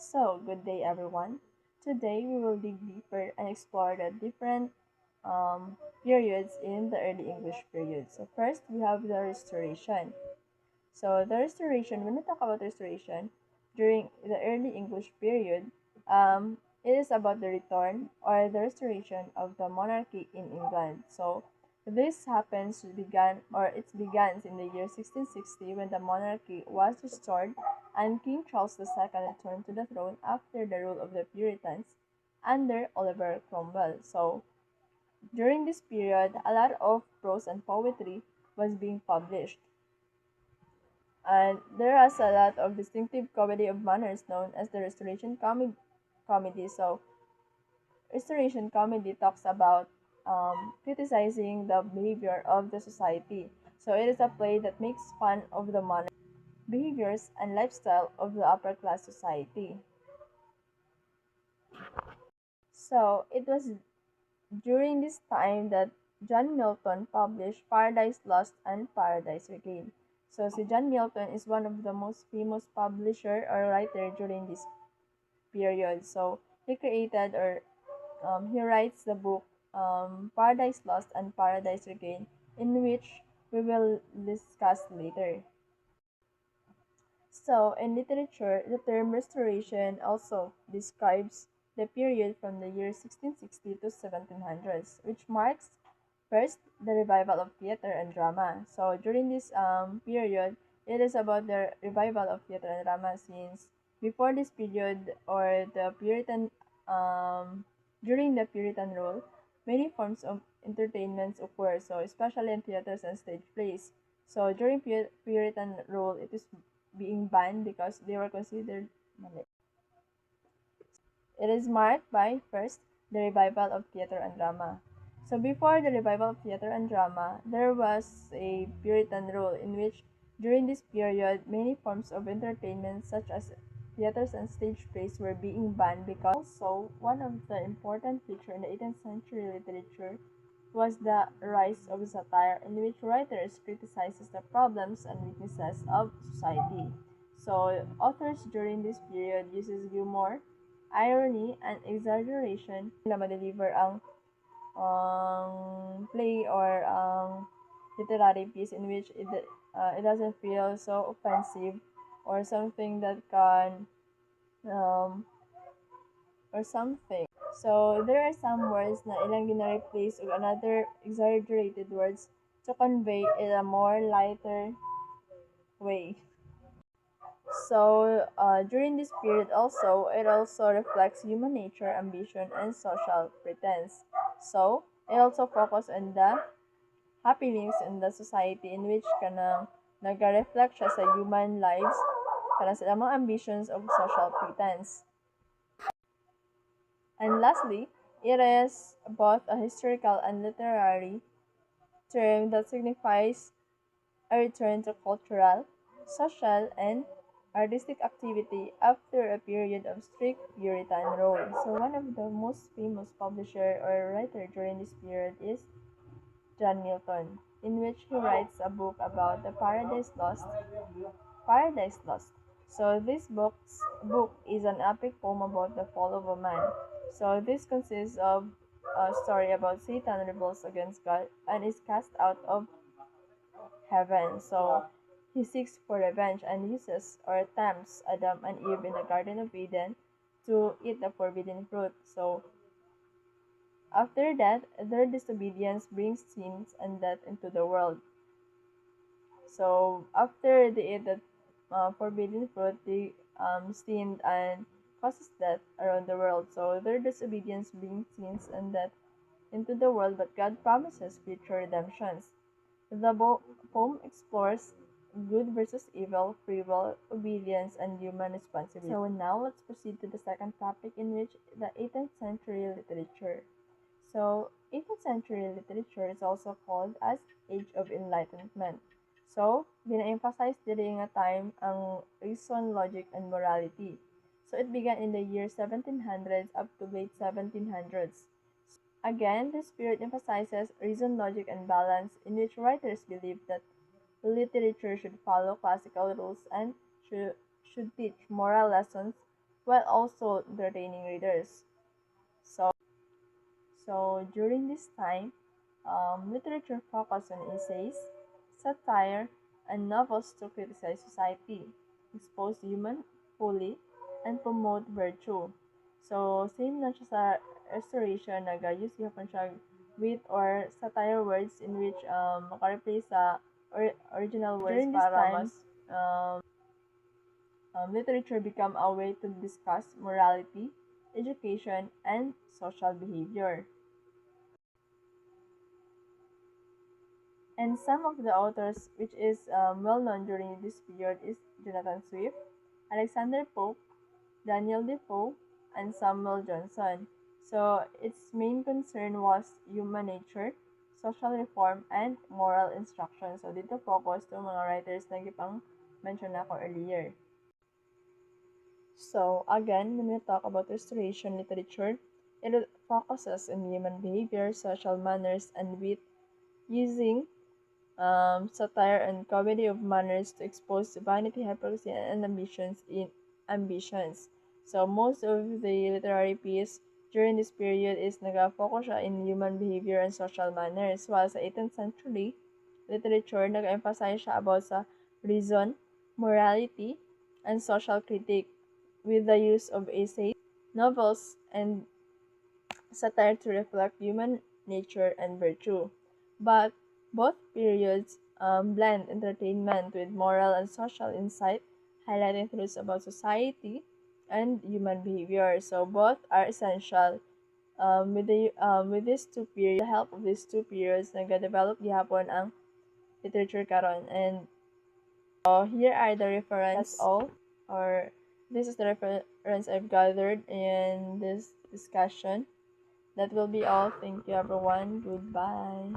So, good day everyone. Today we will dig deeper and explore the different periods in the early English period. So, first we have the Restoration. So, the Restoration, when we talk about Restoration, during the early English period, it is about the return or the restoration of the monarchy in England. So, this it begins in the year 1660 when the monarchy was restored and King Charles II returned to the throne after the rule of the Puritans under Oliver Cromwell. So, during this period, a lot of prose and poetry was being published. And there is a lot of distinctive comedy of manners known as the comedy. So, Restoration comedy talks about criticizing the behavior of the society. So, it is a play that makes fun of the manners, behaviors, and lifestyle of the upper class society. So, it was during this time that John Milton published Paradise Lost and Paradise Regained. So, si John Milton is one of the most famous publisher or writer during this period. So he writes the book Paradise Lost and Paradise Regained, in which we will discuss later. So in literature, the term restoration also describes the period from the year 1660 to 1700s, which marks first the revival of theater and drama. So during this period, it is about the revival of theater and drama since before this period or the Puritan during the Puritan rule, many forms of entertainments occur. So especially in theaters and stage plays. So during Puritan rule, it is being banned because they were considered mali. It is marked by, first, the revival of theater and drama. So before the revival of theater and drama, there was a Puritan rule in which during this period, many forms of entertainment such as theaters and stage plays were being banned because also one of the important feature in the 18th century literature was the rise of satire in which writers criticizes the problems and weaknesses of society. So authors during this period uses humor, irony, and exaggeration nila ma-deliver ang play or literary piece in which it doesn't feel so offensive or something that can um, or something. So, there are some words na ilang gina-replace with another exaggerated words to convey in a more lighter way. So, during this period also, it also reflects human nature, ambition, and social pretense. So, it also focus on the happenings in the society in which kanang nag-reflect siya sa human lives, kanang sa mga ambitions of social pretense. And lastly, it is both a historical and literary term that signifies a return to cultural, social, and artistic activity after a period of strict Puritan rule. So one of the most famous publisher or writer during this period is John Milton, in which he writes a book about the Paradise Lost. Paradise Lost. So book is an epic poem about the fall of a man. So this consists of a story about Satan rebels against God and is cast out of heaven. So he seeks for revenge and uses or tempts Adam and Eve in the Garden of Eden to eat the forbidden fruit. So after that, their disobedience brings sins and death into the world. So after they ate the forbidden fruit, they sinned and causes death around the world. So their disobedience brings sins and death into the world, but God promises future redemptions. Poem explores good versus evil, free will, obedience, and human responsibility. So now let's proceed to the second topic in which the 18th century literature. So 18th century literature is also called as Age of Enlightenment. So, gina-emphasize diri nga time ang reason, logic, and morality. So, it began in the year 1700s up to late 1700s. Again, this period emphasizes reason, logic, and balance, in which writers believe that literature should follow classical rules and should teach moral lessons while also entertaining readers. So, so during this time, literature focused on essays, satire, and novels to criticize society, expose human fully, and promote virtue. So, same na siya sa restoration, nag-use gihapon siya wit or satire words in which maka-replace sa original words. During this time, um, literature become a way to discuss morality, education, and social behavior. And some of the authors which is well known during this period is Jonathan Swift, Alexander Pope, Daniel Defoe, and Samuel Johnson. So its main concern was human nature, social reform, and moral instruction. So dito focus to mga writers na gipang mention na ako earlier. So again, when we talk about restoration literature, it focuses on human behavior, social manners, and wit, using satire and comedy of manners to expose vanity, hypocrisy, and ambitions. So most of the literary piece during this period is nag-focus siya in human behavior and social manners, while sa 18th century literature nag-emphasize siya about sa reason, morality, and social critique with the use of essays, novels, and satire to reflect human nature and virtue. But both periods blend entertainment with moral and social insight, highlighting truths about society and human behavior. So both are essential. With these two periods, the help of these two periods, nag-develop gihapon ang literature karon. And here are the reference. That's all. Or this is the reference I've gathered in this discussion. That will be all. Thank you, everyone. Goodbye.